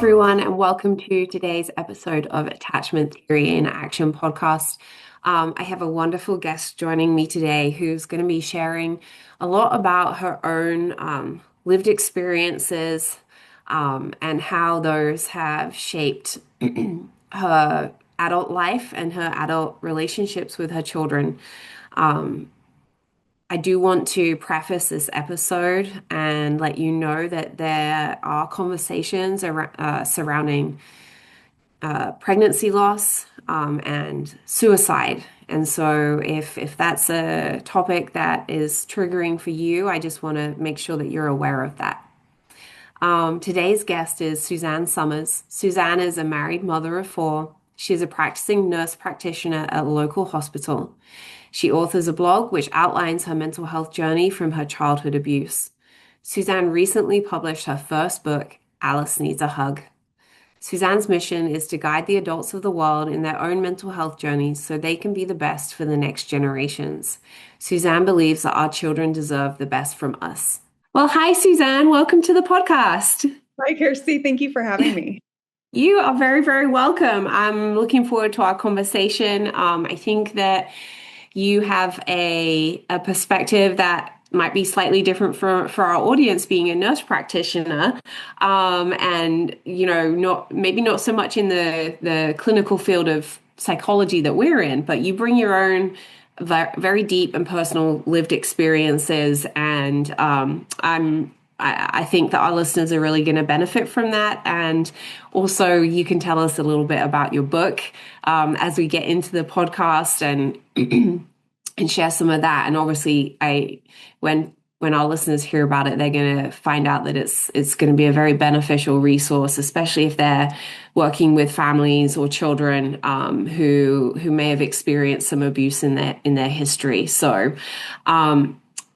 everyone, and welcome to today's episode of Attachment Theory in Action podcast. I have a wonderful guest joining me today who's going to be sharing a lot about her own lived experiences and how those have shaped her adult life and her adult relationships with her children. Um, I do want to preface this episode and let you know that there are conversations surrounding pregnancy loss and suicide. And so if that's a topic that is triggering for you, I just want to make sure that you're aware of that. Today's guest is Suzanne Summers. Suzanne is a married mother of four. She's a practicing nurse practitioner at a local hospital. She authors a blog which outlines her mental health journey from her childhood abuse. Suzanne recently published her first book, Alice Needs a Hug. Suzanne's mission is to guide the adults of the world in their own mental health journeys so they can be the best for the next generations. Suzanne believes that our children deserve the best from us. Well, hi, Suzanne. Welcome to the podcast. Hi, Kirsty. Thank you for having me. You are very, very welcome. I'm looking forward to our conversation. I think that you have a perspective that might be slightly different for our audience, being a nurse practitioner, and not so much in the clinical field of psychology that we're in, but you bring your own very deep and personal lived experiences, and I think that our listeners are really going to benefit from that. And also, you can tell us a little bit about your book as we get into the podcast and and share some of that. And obviously, when our listeners hear about it, they're going to find out that it's going to be a very beneficial resource, especially if they're working with families or children who may have experienced some abuse in their history. So,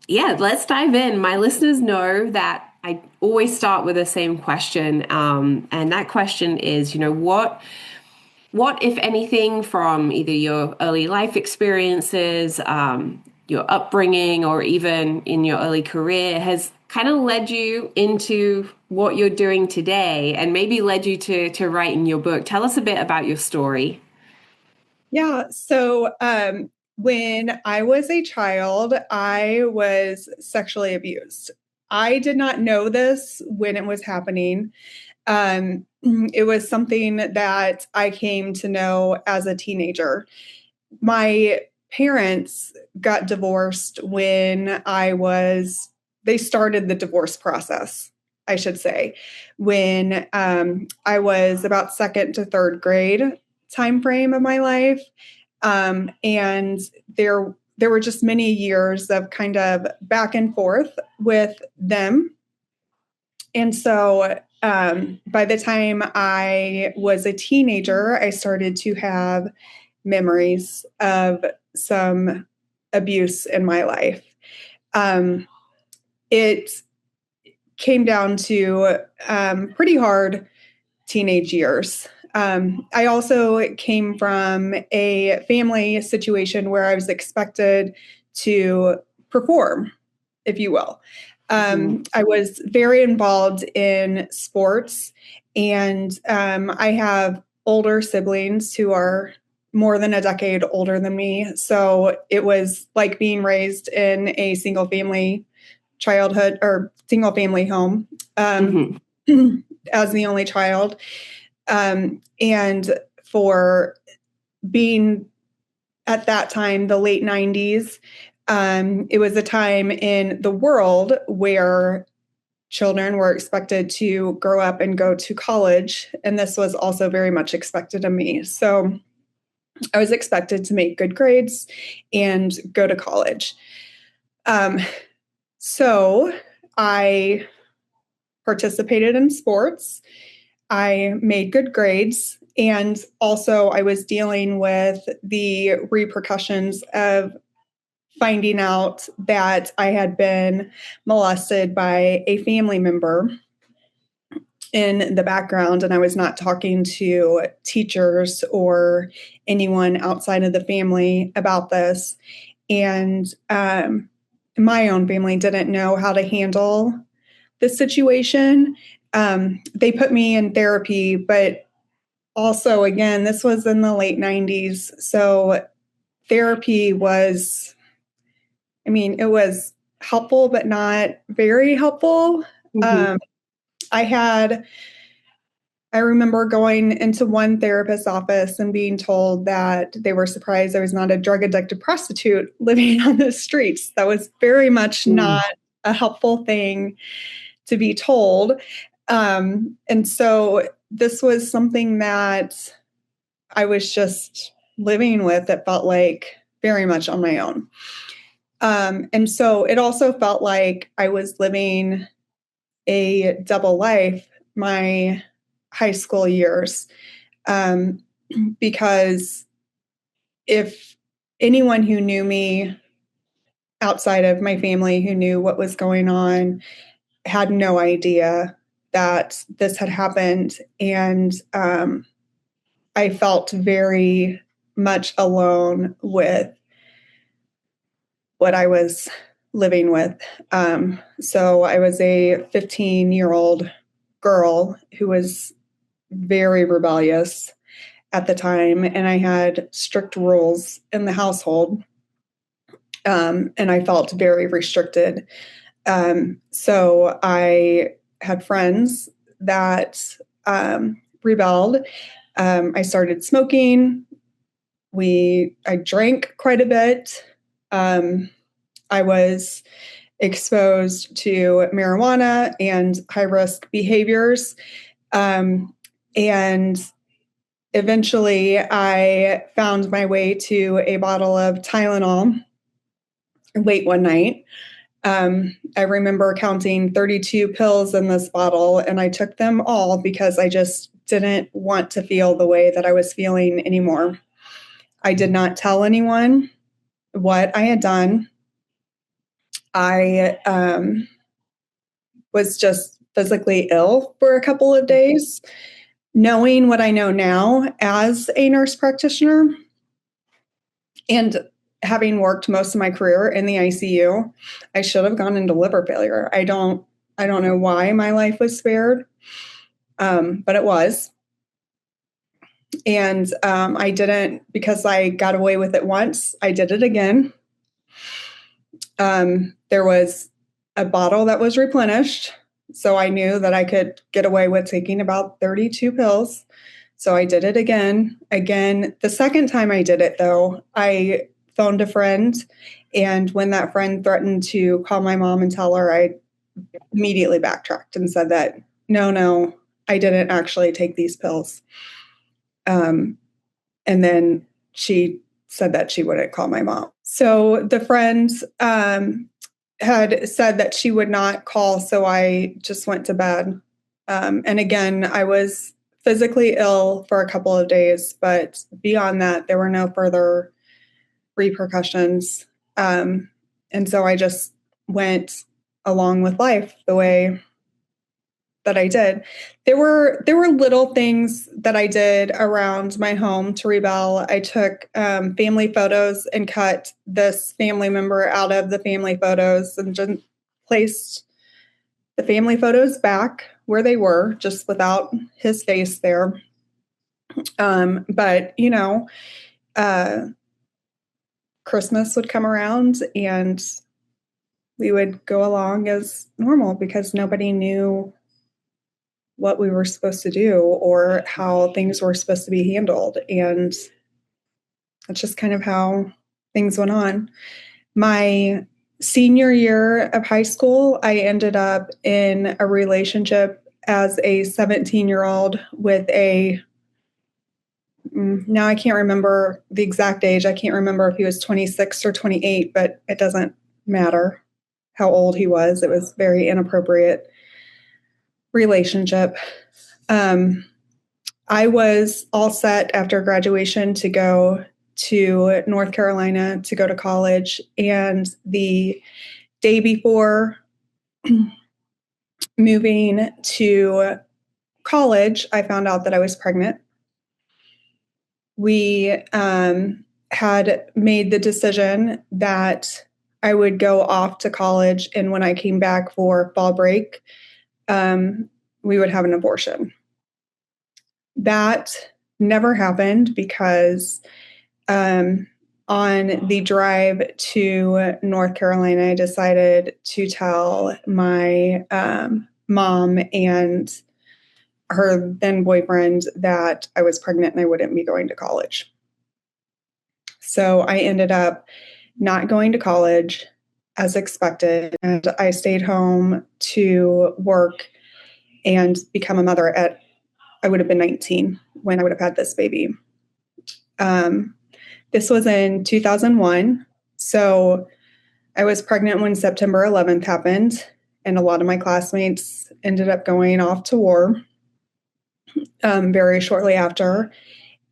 yeah, let's dive in. My listeners know that I always start with the same question, and that question is, what, if anything, from either your early life experiences, your upbringing, or even in your early career has kind of led you into what you're doing today and maybe led you to write in your book? Tell us a bit about your story. Yeah. So when I was a child, I was sexually abused. I did not know this when it was happening. It was something that I came to know as a teenager. My parents got divorced when they started the divorce process, I should say, when I was about second to third grade time frame of my life. And there were just many years of kind of back and forth with them. And so by the time I was a teenager, I started to have memories of some abuse in my life. It came down to pretty hard teenage years. I also came from a family situation where I was expected to perform, if you will. I was very involved in sports, and I have older siblings who are more than a decade older than me. So it was like being raised in a single family childhood or single family home as the only child. And for being at that time, the late 90s, it was a time in the world where children were expected to grow up and go to college. And this was also very much expected of me. So I was expected to make good grades and go to college. So I participated in sports. I made good grades. And also I was dealing with the repercussions of finding out that I had been molested by a family member in the background, and I was not talking to teachers or anyone outside of the family about this. And my own family didn't know how to handle the situation. they put me in therapy, but also, again, this was in the late 90s. So therapy was, it was helpful, but not very helpful. Mm-hmm. I remember going into one therapist's office and being told that they were surprised I was not a drug addicted prostitute living on the streets. That was very much not a helpful thing to be told. And so this was something that I was just living with. It felt like very much on my own. And so it also felt like I was living a double life my high school years. Because if anyone who knew me outside of my family who knew what was going on had no idea that this had happened. And I felt very much alone with what I was living with. So I was a 15-year-old girl who was very rebellious at the time, and I had strict rules in the household, and I felt very restricted. So I had friends that rebelled. I started smoking. I drank quite a bit. I was exposed to marijuana and high risk behaviors. And eventually I found my way to a bottle of Tylenol late one night. I remember counting 32 pills in this bottle, and I took them all because I just didn't want to feel the way that I was feeling anymore. I did not tell anyone what I had done. I was just physically ill for a couple of days. Knowing what I know now as a nurse practitioner and having worked most of my career in the ICU, I should have gone into liver failure. I don't know why my life was spared, but it was. And I didn't, because I got away with it once, I did it again. There was a bottle that was replenished, so I knew that I could get away with taking about 32 pills. So I did it again. The second time I did it, though, I phoned a friend, and when that friend threatened to call my mom and tell her, I immediately backtracked and said that, no, I didn't actually take these pills. And then she said that she wouldn't call my mom. So the friend had said that she would not call, so I just went to bed. And again, I was physically ill for a couple of days, but beyond that, there were no further repercussions. And so I just went along with life the way that I did. There were little things that I did around my home to rebel. I took family photos and cut this family member out of the family photos and just placed the family photos back where they were, just without his face there. But Christmas would come around and we would go along as normal because nobody knew what we were supposed to do or how things were supposed to be handled. And that's just kind of how things went on. My senior year of high school, I ended up in a relationship as a 17-year-old with now I can't remember the exact age. I can't remember if he was 26 or 28, but it doesn't matter how old he was. It was very inappropriate relationship. I was all set after graduation to go to North Carolina to go to college. And the day before moving to college, I found out that I was pregnant. We had made the decision that I would go off to college. And when I came back for fall break, we would have an abortion. That never happened because on the drive to North Carolina, I decided to tell my mom and her then boyfriend that I was pregnant and I wouldn't be going to college. So I ended up not going to college as expected, and I stayed home to work and become a mother at, I would have been 19 when I would have had this baby. This was in 2001. So I was pregnant when September 11th happened, and a lot of my classmates ended up going off to war very shortly after.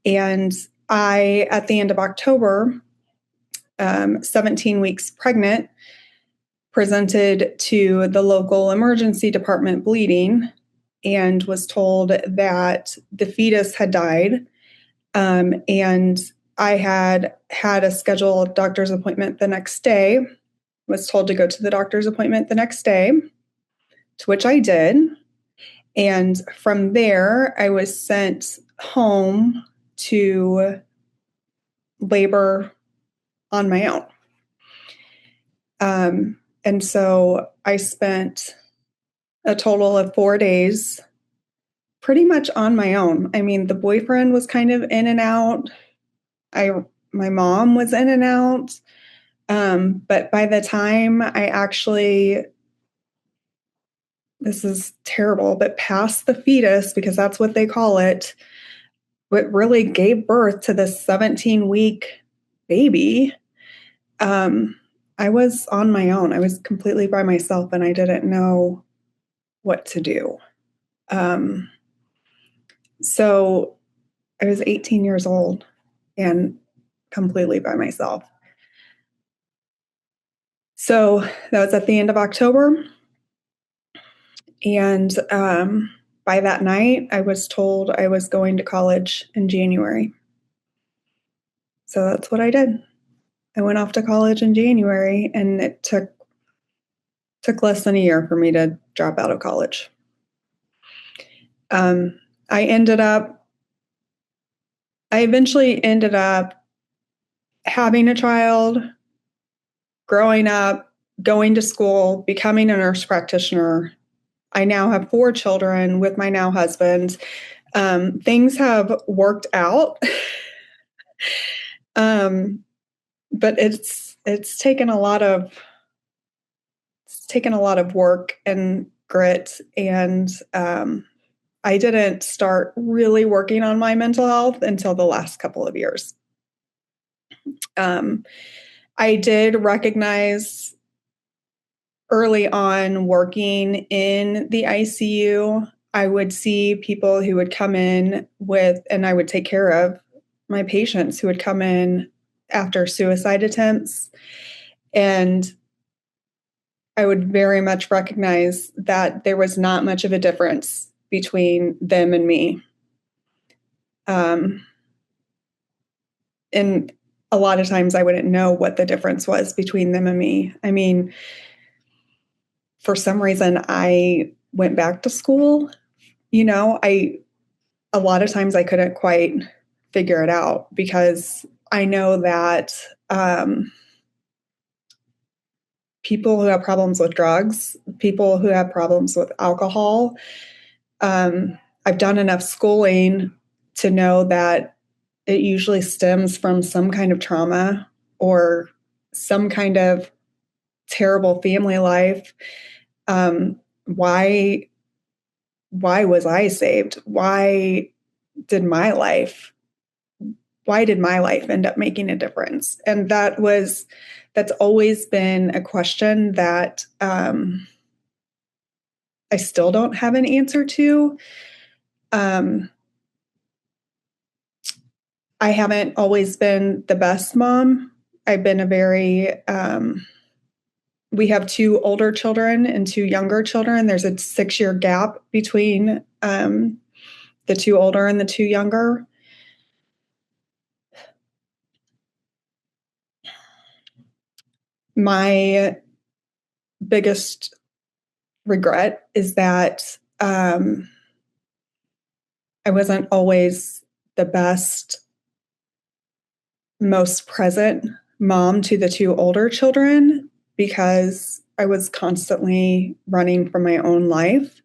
And I, at the end of October, 17 weeks pregnant, presented to the local emergency department bleeding and was told that the fetus had died. And I had a scheduled doctor's appointment the next day, was told to go to the doctor's appointment the next day, to which I did. And from there, I was sent home to labor on my own. And so I spent a total of 4 days pretty much on my own. I mean, the boyfriend was kind of in and out. My mom was in and out. But by the time I actually, this is terrible, but passed the fetus, because that's what they call it, what really gave birth to this 17-week baby, I was on my own. I was completely by myself and I didn't know what to do. So I was 18 years old and completely by myself. So that was at the end of October. And by that night, I was told I was going to college in January. So that's what I did. I went off to college in January, and it took less than a year for me to drop out of college. I eventually ended up having a child, growing up, going to school, becoming a nurse practitioner. I now have 4 children with my now husband. Things have worked out, but it's taken a lot of work and grit, and I didn't start really working on my mental health until the last couple of years. I did recognize early on working in the ICU, I would see people who would come in and I would take care of my patients who would come in after suicide attempts. And I would very much recognize that there was not much of a difference between them and me. And a lot of times I wouldn't know what the difference was between them and me. I mean, for some reason, I went back to school. A lot of times I couldn't quite figure it out, because I know that people who have problems with drugs, people who have problems with alcohol, I've done enough schooling to know that it usually stems from some kind of trauma or some kind of terrible family life. Why was I saved? Why did my life end up making a difference? And that's always been a question that I still don't have an answer to. I haven't always been the best mom. I've been we have 2 older children and 2 younger children. There's a 6-year gap between the 2 older and the 2 younger. My biggest regret is that um, I wasn't always the best, most present mom to the two older children because I was constantly running from my own life.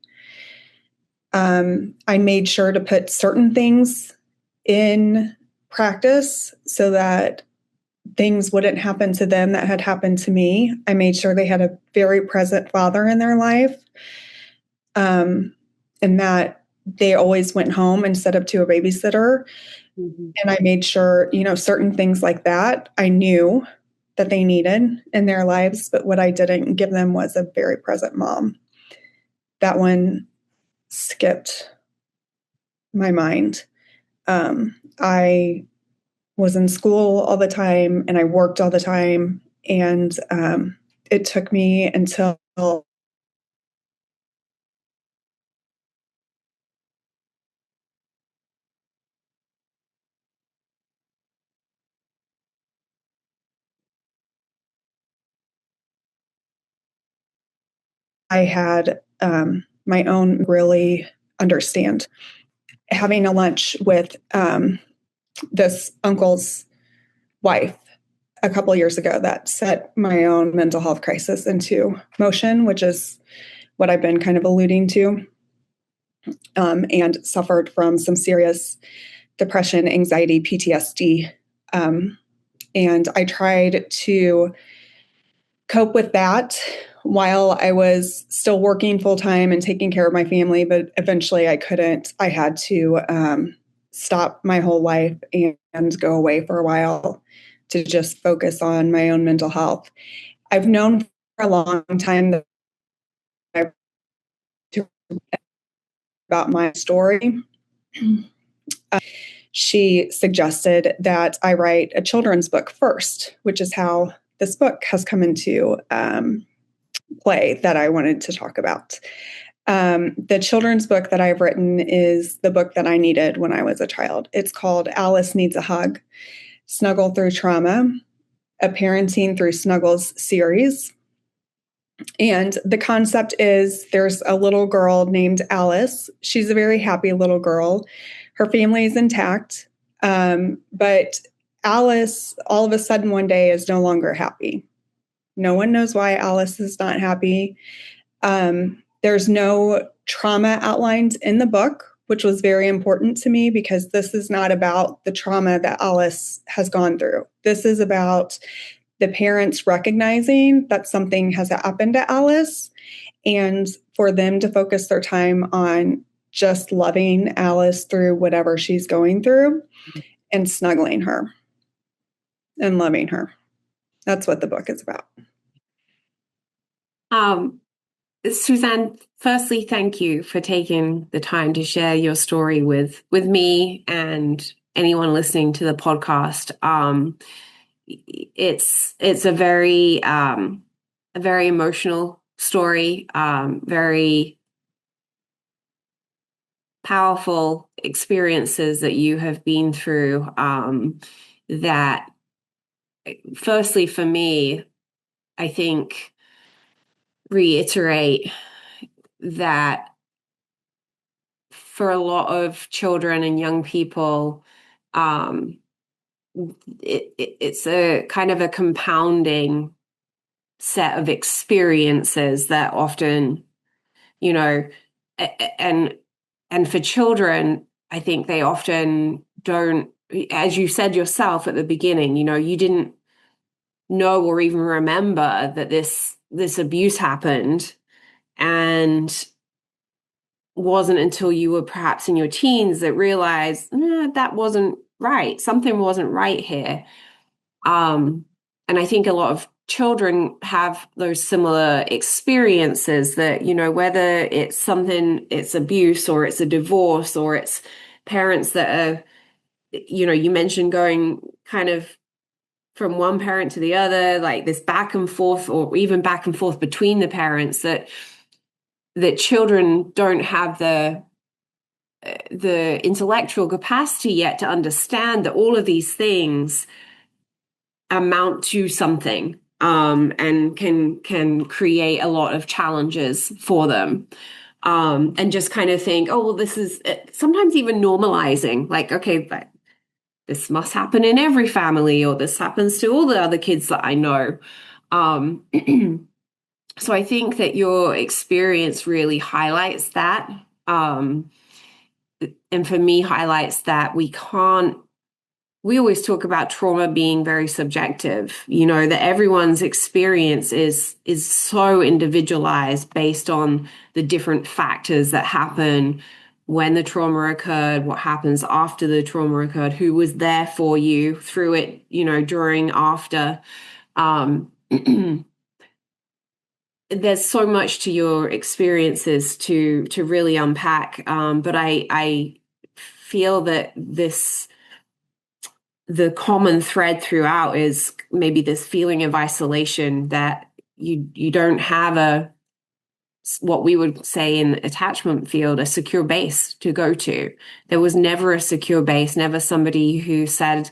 I made sure to put certain things in practice so that things wouldn't happen to them that had happened to me. I made sure they had a very present father in their life, and that they always went home instead of to a babysitter. Mhm. And I made sure, certain things like that I knew that they needed in their lives, but what I didn't give them was a very present mom. That one skipped my mind. I was in school all the time and I worked all the time. And it took me until I had my own really understand. Having a lunch with this uncle's wife a couple years ago that set my own mental health crisis into motion, which is what I've been kind of alluding to, and suffered from some serious depression, anxiety, PTSD. And I tried to cope with that while I was still working full time and taking care of my family, but eventually I couldn't. I had to stop my whole life and go away for a while to just focus on my own mental health. I've known for a long time that I about my story. She suggested that I write a children's book first, which is how this book has come into play that I wanted to talk about. The children's book that I've written is the book that I needed when I was a child. It's called Alice Needs a Hug, Snuggle Through Trauma, a Parenting Through Snuggles series. And the concept is there's a little girl named Alice. She's a very happy little girl. Her family is intact. But Alice, all of a sudden one day, is no longer happy. No one knows why Alice is not happy. There's no trauma outlined in the book, which was very important to me because this is not about the trauma that Alice has gone through. This is about the parents recognizing that something has happened to Alice and for them to focus their time on just loving Alice through whatever she's going through and snuggling her and loving her. That's what the book is about. Um, Suzanne, firstly, thank you for taking the time to share your story with me and anyone listening to the podcast. It's a very emotional story, very powerful experiences that you have been through. That firstly, for me, I think reiterate that for a lot of children and young people, um, it's a kind of a compounding set of experiences that often, you know, and for children, I think they often don't, as you said yourself at the beginning, you didn't know or even remember that this abuse happened, and wasn't until you were perhaps in your teens that realized that wasn't right. Something wasn't right here. And I think a lot of children have those similar experiences that, whether it's abuse or it's a divorce or it's parents that are, you mentioned going kind of from one parent to the other, like this back and forth, or even back and forth between the parents, that children don't have the intellectual capacity yet to understand that all of these things amount to something, and can create a lot of challenges for them. and just kind of think, oh, well, this is sometimes even normalizing, like, okay, but this must happen in every family, or this happens to all the other kids that I know. Um, so I think that your experience really highlights that. Um, and for me, highlights that we always talk about trauma being very subjective, that everyone's experience is so individualized based on the different factors that happen when the trauma occurred, what happens after the trauma occurred, who was there for you through it, during, after. Um, there's so much to your experiences to really unpack. But I feel that the common thread throughout is maybe this feeling of isolation, that you don't have what we would say in attachment field, a secure base to go to. There was never a secure base, never somebody who said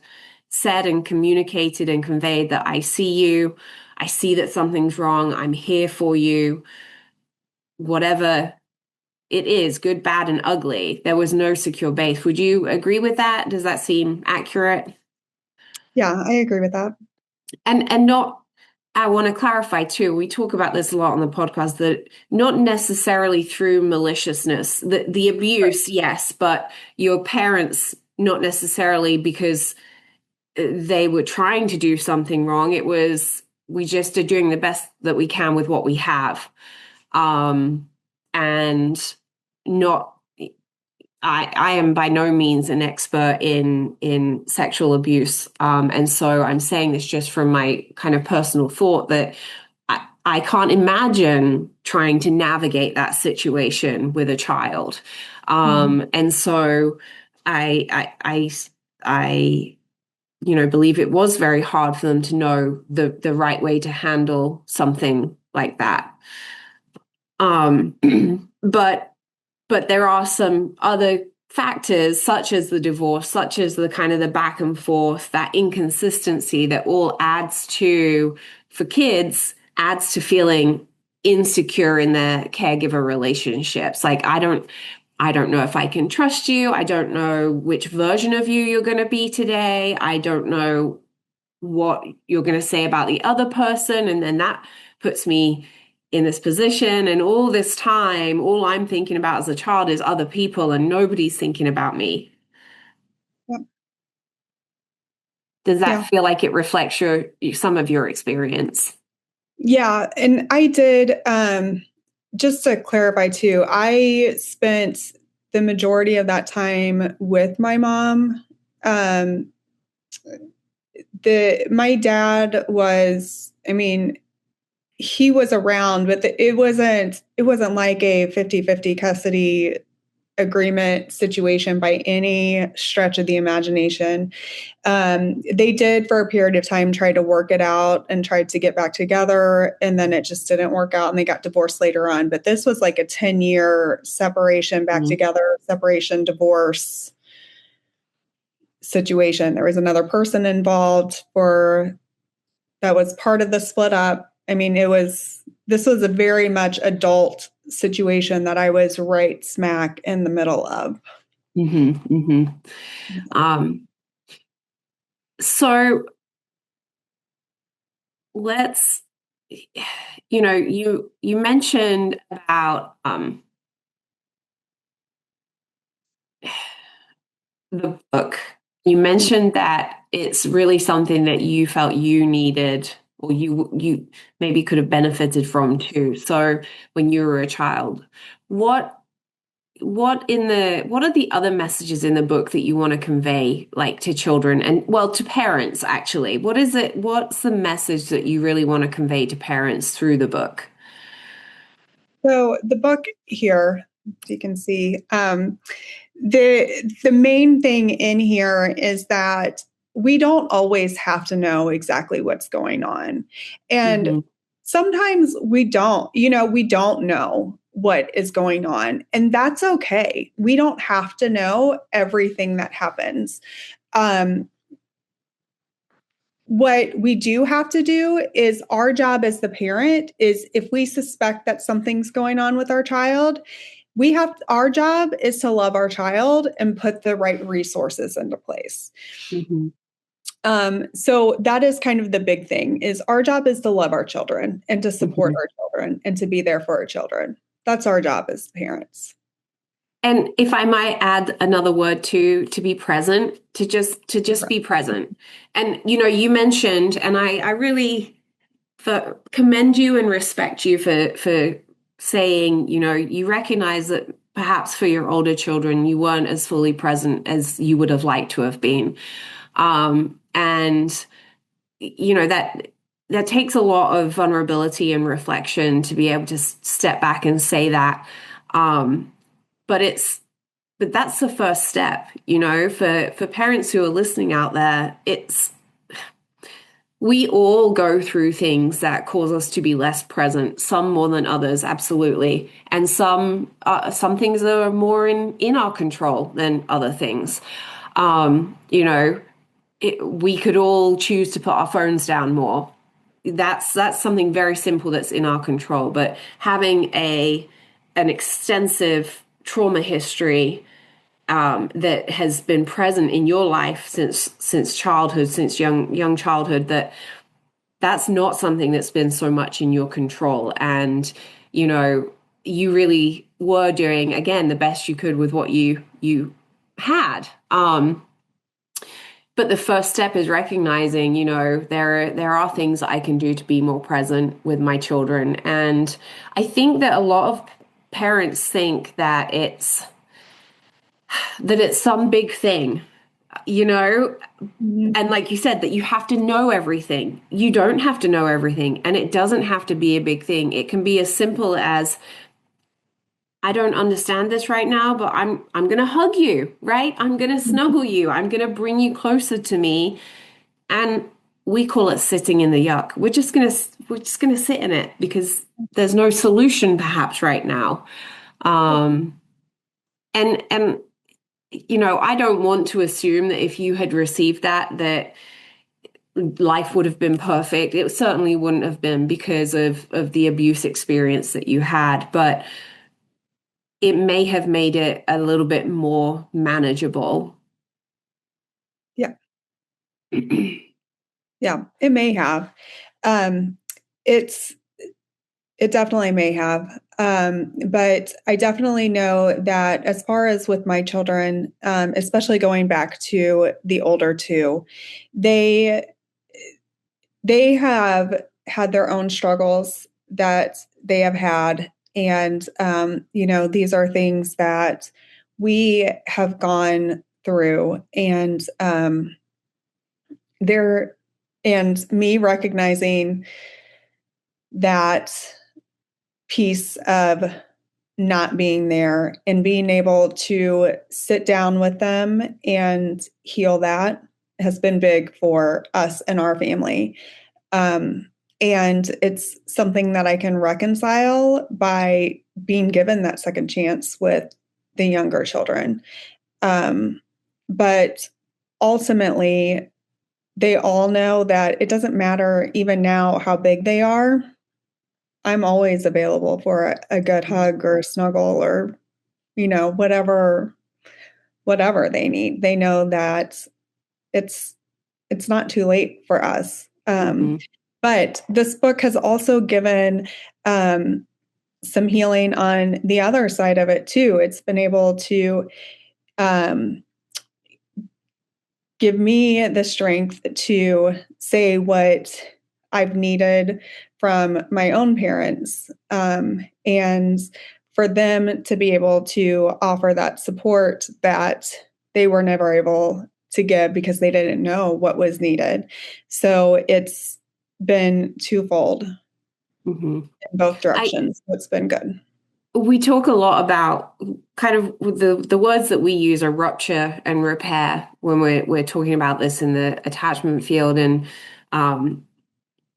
and communicated and conveyed that I see you, I see that something's wrong, I'm here for you, whatever it is, good, bad, and ugly. There was no secure base. Would you agree with that? Does that seem accurate? Yeah, I agree with that. And not, I want to clarify too, we talk about this a lot on the podcast, that not necessarily through maliciousness, the abuse, yes, but your parents, not necessarily because they were trying to do something wrong. It was, we just are doing the best that we can with what we have. And not, I am by no means an expert in sexual abuse, and so I'm saying this just from my kind of personal thought, that I can't imagine trying to navigate that situation with a child, and so I believe it was very hard for them to know the right way to handle something like that. Um, but there are some other factors, such as the divorce, such as the kind of the back and forth, that inconsistency, that all adds to, for kids, adds to feeling insecure in their caregiver relationships. Like, I don't know if I can trust you. I don't know which version of you you're going to be today. I don't know what you're going to say about the other person. And then that puts me in this position. And all this time, all I'm thinking about as a child is other people, and nobody's thinking about me. Yep. Does that Yeah. feel like it reflects some of your experience? Yeah. And I did, just to clarify too, I spent the majority of that time with my mom. My dad was, I mean, he was around, but it wasn't like a 50-50 custody agreement situation by any stretch of the imagination. They did, for a period of time, try to work it out and tried to get back together, and then it just didn't work out, and they got divorced later on. But this was like a 10-year separation, back Mhm. together, separation, divorce situation. There was another person involved for that was part of the split up. I mean, this was a very much adult situation that I was right smack in the middle of. Um, so let's, you mentioned about the book. You mentioned that it's really something that you felt you needed, or you maybe could have benefited from too. So when you were a child, what what are the other messages in the book that you want to convey, like, to children, and, well, to parents actually? What's the message that you really want to convey to parents through the book? So the book here, you can see, the main thing in here is that we don't always have to know exactly what's going on. And Hmm. sometimes we don't know what is going on. And that's okay. We don't have to know everything that happens. Um, what we do have to do is our job as the parent is if we suspect that something's going on with our child, our job is to love our child and put the right resources into place. Mm-hmm. So that is kind of the big thing is our job is to love our children and to support Mm-hmm. our children and to be there for our children. That's our job as parents. And if I might add another word to be present, to just be present. And you mentioned, and I really commend you and respect you for saying, you recognize that perhaps for your older children you weren't as fully present as you would have liked to have been. And that takes a lot of vulnerability and reflection to be able to step back and say that. But that's the first step, for parents who are listening out there. We all go through things that cause us to be less present, some more than others, absolutely. And some things are more in our control than other things. We could all choose to put our phones down more. That's something very simple that's in our control. But having an extensive trauma history that has been present in your life since childhood, since young childhood, that's not something that's been so much in your control. And you really were doing, again, the best you could with what you had. But the first step is recognizing, there are things that I can do to be more present with my children. And I think that a lot of parents think that it's some big thing, Mhm. and like you said, that you have to know everything. You don't have to know everything, and it doesn't have to be a big thing. It can be as simple as, I don't understand this right now, but I'm going to hug you, right? I'm going to snuggle you. I'm going to bring you closer to me. And we call it sitting in the yuck. We're just going to sit in it because there's no solution perhaps right now. Um and I don't want to assume that if you had received that life would have been perfect. It certainly wouldn't have been because of the abuse experience that you had, but it may have made it a little bit more manageable. Yeah. Yeah, it may have. Um, it's it definitely may have. But I definitely know that as far as with my children, especially going back to the older two, they they have had their own struggles that they have had, and these are things that we have gone through, and they're and me recognizing that piece of not being there and being able to sit down with them and heal that has been big for us and our family. Um, and it's something that I can reconcile by being given that second chance with the younger children. But ultimately, they all know that it doesn't matter even now how big they are. I'm always available for a good hug or a snuggle or, whatever they need. They know that it's it's not too late for us. Hmm. But this book has also given some healing on the other side of it too. It's been able to um, give me the strength to say what I've needed from my own parents, and for them to be able to offer that support that they were never able to give because they didn't know what was needed. So it's been twofold Hmm. in both I directions. It's been good. We talk a lot about kind of the words that we use are rupture and repair when we're talking about this in the attachment field. And um,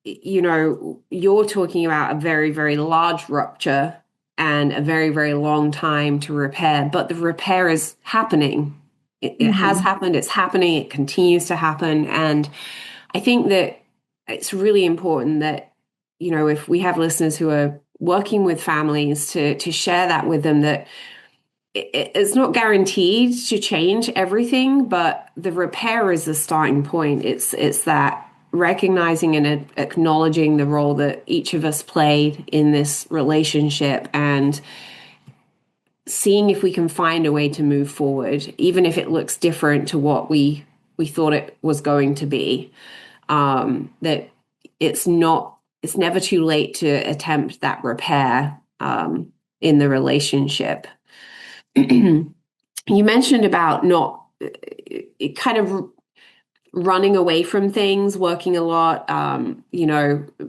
you're talking about a very, very large rupture and a very, very long time to repair, but the repair is happening. It has Mhm. happened, it's happening, it continues to happen. And I think that it's really important that, if we have listeners who are working with families to share that with them, that it's not guaranteed to change everything, but the repair is the starting point. It's that recognizing and acknowledging the role that each of us played in this relationship and seeing if we can find a way to move forward, even if it looks different to what we thought it was going to be. That it's never too late to attempt that repair in the relationship. You mentioned about not kind of running away from things, working a lot,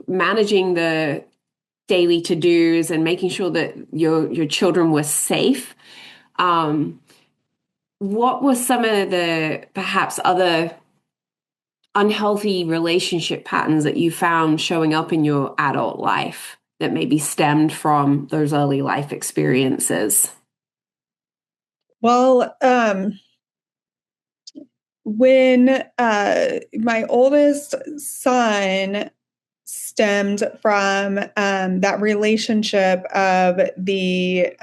managing the daily to-dos and making sure that your children were safe. What were some of the perhaps other unhealthy relationship patterns that you found showing up in your adult life that maybe stemmed from those early life experiences? Well, when my oldest son stemmed from that relationship of the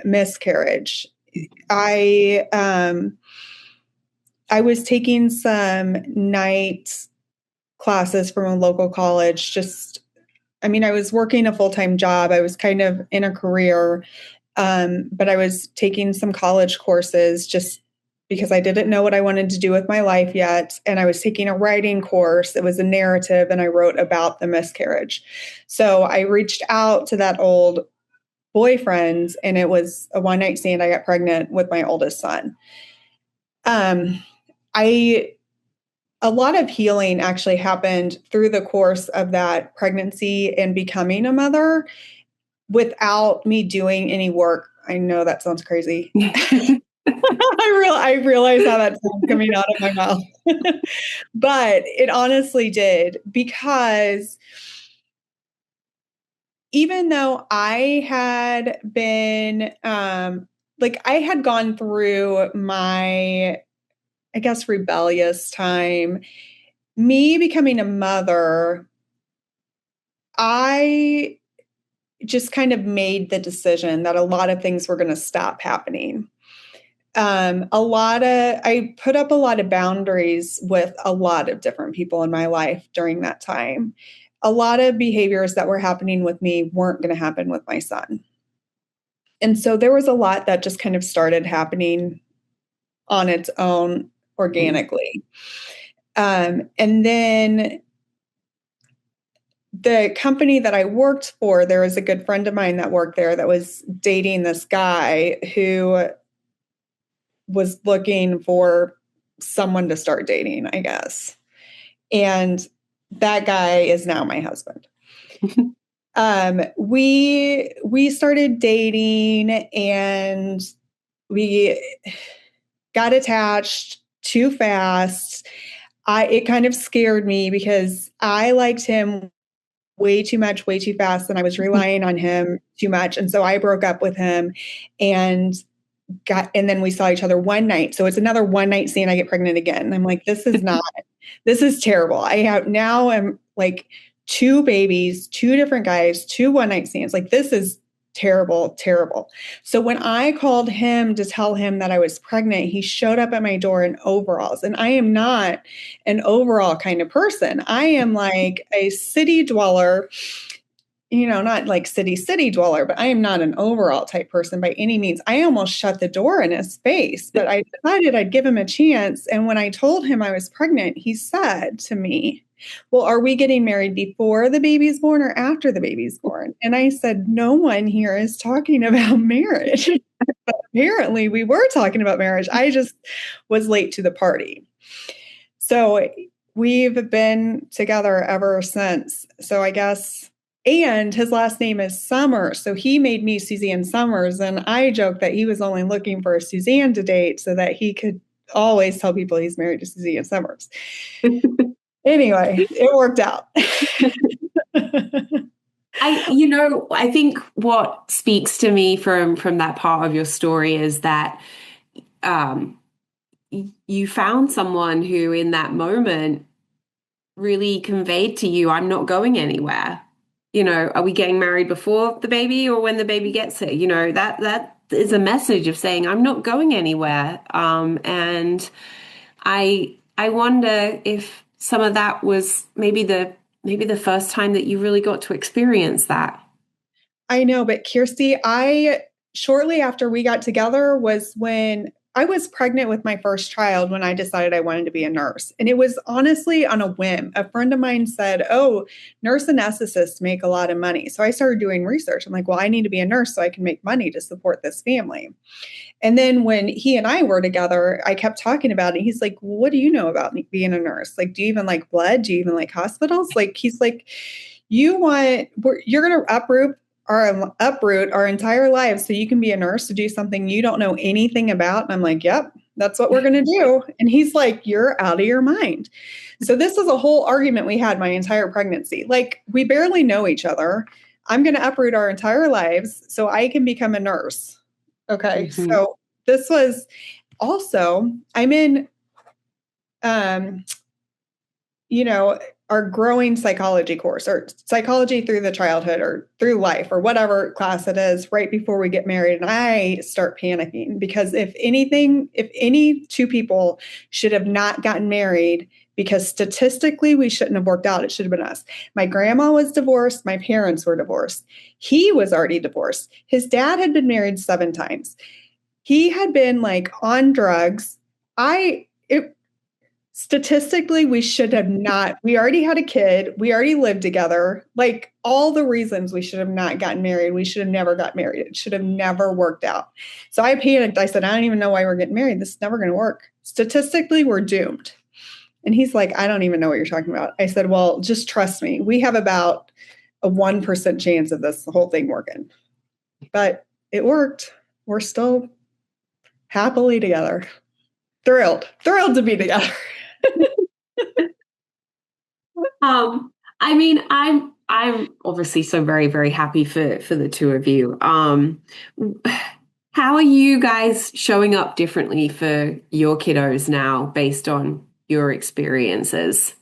miscarriage, I I was taking some night classes from a local college. I was working a full time job. I was kind of in a career, but I was taking some college courses just because I didn't know what I wanted to do with my life yet. And I was taking a writing course. It was a narrative, and I wrote about the miscarriage. So I reached out to that old boyfriend, and it was a one night stand. I got pregnant with my oldest son. Um, I a lot of healing actually happened through the course of that pregnancy and becoming a mother without me doing any work. I know that sounds crazy. I realize how that sounds coming out of my mouth. But it honestly did, because even though I had been I had gone through my, I guess, rebellious time, me becoming a mother, I just kind of made the decision that a lot of things were going to stop happening. I put up a lot of boundaries with a lot of different people in my life during that time. A lot of behaviors that were happening with me weren't going to happen with my son. And so there was a lot that just kind of started happening on its own organically. And then the company that I worked for, there was a good friend of mine that worked there that was dating this guy who was looking for someone to start dating, I guess. And that guy is now my husband. We started dating, and we got attached too fast. It kind of scared me because I liked him way too much, way too fast, and I was relying on him too much. And so I broke up with him and then we saw each other one night. So it's another one night stand. I get pregnant again. And I'm like, this is terrible. I'm like two babies, two different guys, two one night stands. Like, this is terrible, terrible. So when I called him to tell him that I was pregnant, he showed up at my door in overalls. And I am not an overall kind of person. I am like a city dweller, not like city dweller, but I am not an overall type person by any means. I almost shut the door in his face, but I decided I'd give him a chance. And when I told him I was pregnant, he said to me, well, are we getting married before the baby's born or after the baby's born? And I said, no one here is talking about marriage. But apparently we were talking about marriage. I just was late to the party. So we've been together ever since. So I guess, and his last name is Summers. So he made me Suzanne Summers. And I joked that he was only looking for a Suzanne to date so that he could always tell people he's married to Suzanne Summers. Anyway, it worked out. I think what speaks to me from that part of your story is that you found someone who in that moment really conveyed to you, I'm not going anywhere. Are we getting married before the baby or when the baby gets here? That is a message of saying I'm not going anywhere. And I wonder if some of that was maybe the first time that you really got to experience that. I know, but Kirsty, I shortly after we got together was when I was pregnant with my first child when I decided I wanted to be a nurse. And it was honestly on a whim. A friend of mine said, "Oh, nurse anesthetists make a lot of money." So I started doing research. I'm like, well, I need to be a nurse so I can make money to support this family. And then when he and I were together, I kept talking about it. He's like, well, "What do you know about being a nurse? Like, do you even like blood? Do you even like hospitals?" Like, he's like, you're going to uproot our entire lives so you can be a nurse to do something you don't know anything about." And I'm like, "Yep, that's what we're going to do." And he's like, "You're out of your mind." So this is a whole argument we had my entire pregnancy. Like, we barely know each other. I'm going to uproot our entire lives so I can become a nurse. Okay. Hmm. So this was also, I'm in, um, you know, our growing psychology course or psychology through the childhood or through life or whatever class it is right before we get married. And I start panicking because if anything, if any two people should have not gotten married, because statistically we shouldn't have worked out, it should have been us. My grandma was divorced. My parents were divorced. He was already divorced. His dad had been married 7 times. He had been like on drugs. It statistically, we should have not. We already had a kid. We already lived together. Like, all the reasons we should have not gotten married. We should have never got married. It should have never worked out. So I panicked. I said, "I don't even know why we're getting married. This is never going to work. Statistically, we're doomed." And he's like, "I don't even know what you're talking about." I said, "Well, just trust me. We have about a 1% chance of this whole thing working." But it worked. We're still happily together. Thrilled to be together. I mean, I'm obviously so very, very happy for the two of you. How are you guys showing up differently for your kiddos now based on your experiences?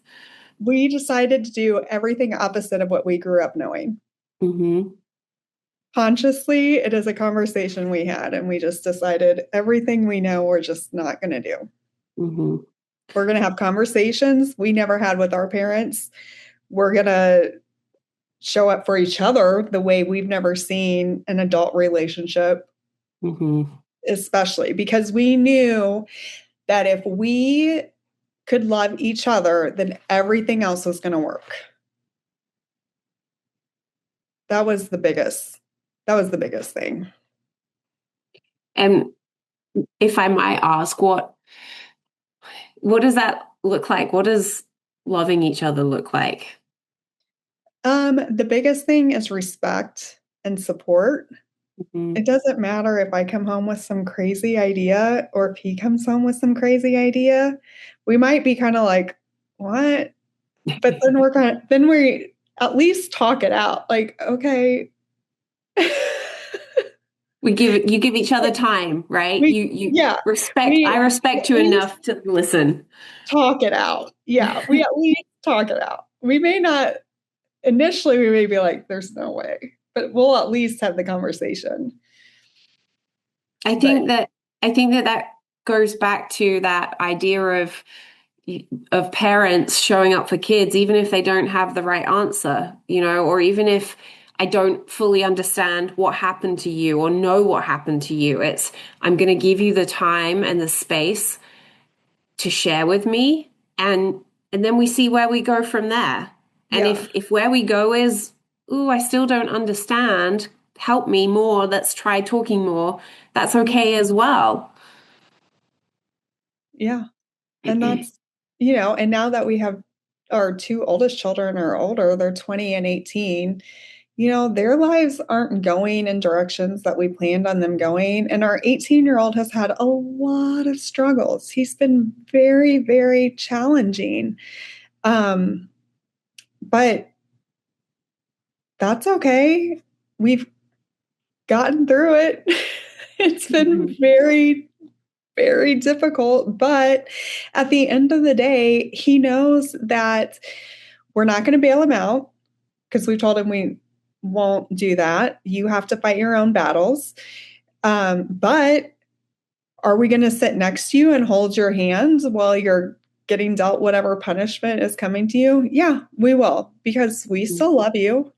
We decided to do everything opposite of what we grew up knowing. Hmm. Consciously, it is a conversation we had, and we just decided everything we know we're just not going to do. Hmm. We're going to have conversations we never had with our parents. We're going to show up for each other the way we've never seen an adult relationship, Hmm. especially because we knew that if we could love each other, then everything else was going to work. That was the biggest. That was the biggest thing. And if I might ask, what does that look like? What does loving each other look like? The biggest thing is respect and support. Hmm. It doesn't matter if I come home with some crazy idea or if he comes home with some crazy idea. We might be kind of like, "What?" But then we at least talk it out. Like, okay. You give each other time, right? we You yeah, respect, I we respect at you least enough to listen. talk it out. Yeah, we at least talk it out. We may not initially we may be like, "There's no way," but we'll at least have the conversation. I But think that I think that that goes back to that idea of parents showing up for kids, even if they don't have the right answer, or even if I don't fully understand what happened to you or know what happened to you. I'm going to give you the time and the space to share with me, and then we see where we go from there. And yeah, if where we go is, "Ooh, I still don't understand, help me more, let's try talking more," that's okay as well. yeah. And that's, and now that we have our two oldest children are older, they're 20 and 18, their lives aren't going in directions that we planned on them going. And our 18-year-old has had a lot of struggles. He's been very, very challenging. Um, but that's okay. We've gotten through it. It's been Mhm. very, very difficult. But at the end of the day, he knows that we're not going to bail him out because we told him we won't do that. You have to fight your own battles. But are we going to sit next to you and hold your hand while you're getting dealt whatever punishment is coming to you? Yeah, we will, because we still love you.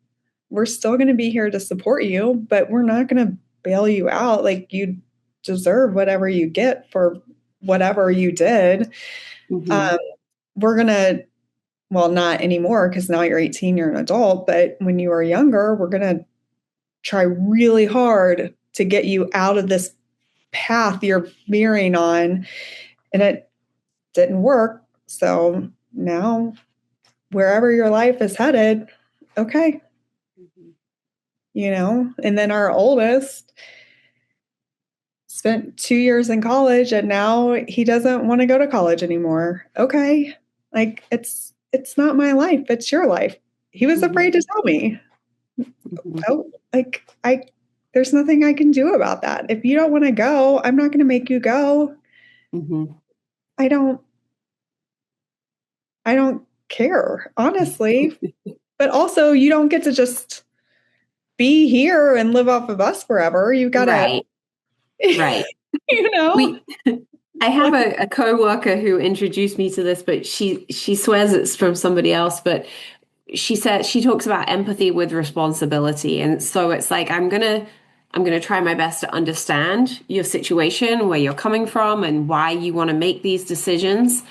We're still going to be here to support you, but we're not going to bail you out. Like, you deserve whatever you get for whatever you did. Mm-hmm. We're going to, well, not anymore because now you're 18, you're an adult, but when you were younger, we're going to try really hard to get you out of this path you're veering on. And it didn't work. So now, wherever your life is headed, okay. And then our oldest spent 2 years in college and now he doesn't want to go to college anymore. Okay. Like, it's not my life, it's your life. He was afraid to tell me. Oh, like, there's nothing I can do about that. If you don't want to go, I'm not going to make you go. Mm-hmm. I don't care, honestly. But also, you don't get to just be here and live off of us forever. You got to, Right. Right. you know? I have a coworker who introduced me to this, but she swears it's from somebody else, but she said she talks about empathy with responsibility. And so it's like I'm gonna try my best to understand your situation, where you're coming from and why you want to make these decisions.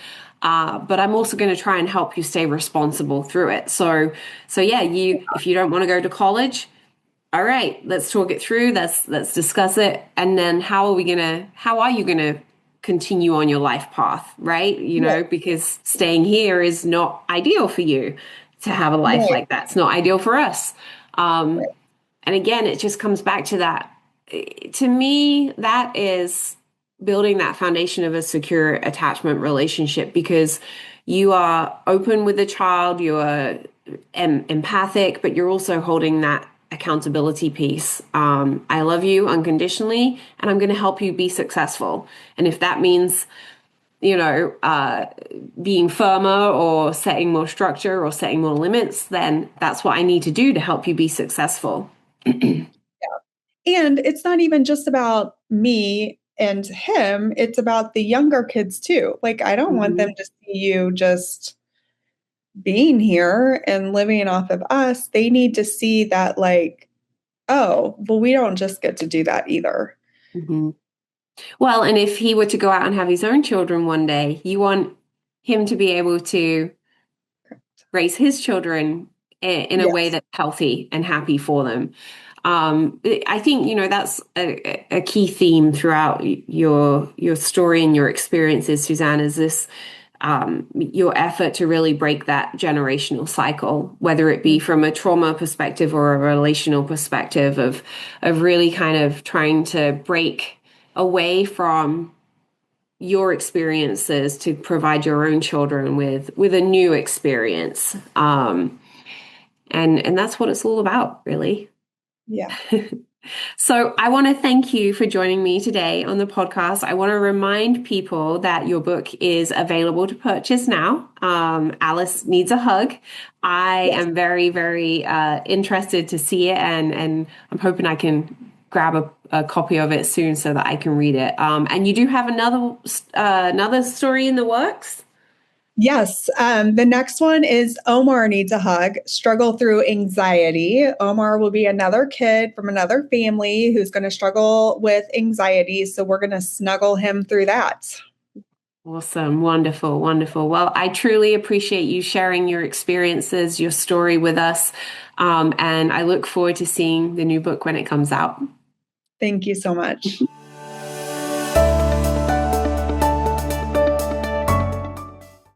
But I'm also going to try and help you stay responsible through it. So yeah, if you don't want to go to college, all right, let's talk it through. Let's discuss it. And then how are you gonna continue on your life path, right? Because staying here is not ideal for you to have a life Right. like that. It's not ideal for us. Right. And again, it just comes back to that. To me, that is building that foundation of a secure attachment relationship, because you are open with the child, you are empathic, but you're also holding that accountability piece. I love you unconditionally, and I'm going to help you be successful. And if that means, being firmer or setting more structure or setting more limits, then that's what I need to do to help you be successful. And it's not even just about me and him, it's about the younger kids too. Like, I don't want them Mhm. to see you just being here and living off of us. They need to see that, like, oh, well, we don't just get to do that either. Mhm. Well, and if he were to go out and have his own children one day, you want him to be able to raise his children in a way Yes. that's healthy and happy for them. I think, that's a key theme throughout your story and your experiences, Suzanne, is this your effort to really break that generational cycle, whether it be from a trauma perspective or a relational perspective of really kind of trying to break away from your experiences to provide your own children with a new experience. And that's what it's all about, really. Yeah. So I want to thank you for joining me today on the podcast. I want to remind people that your book is available to purchase now. Alice Needs a Hug. I Yes. am very, very interested to see it, and I'm hoping I can grab a copy of it soon so that I can read it. And you do have another story in the works? Yes. The next one is Omar Needs a Hug, Struggle Through Anxiety. Omar will be another kid from another family who's going to struggle with anxiety. So we're going to snuggle him through that. Awesome. Wonderful. Wonderful. Well, I truly appreciate you sharing your experiences, your story with us. And I look forward to seeing the new book when it comes out. Thank you so much.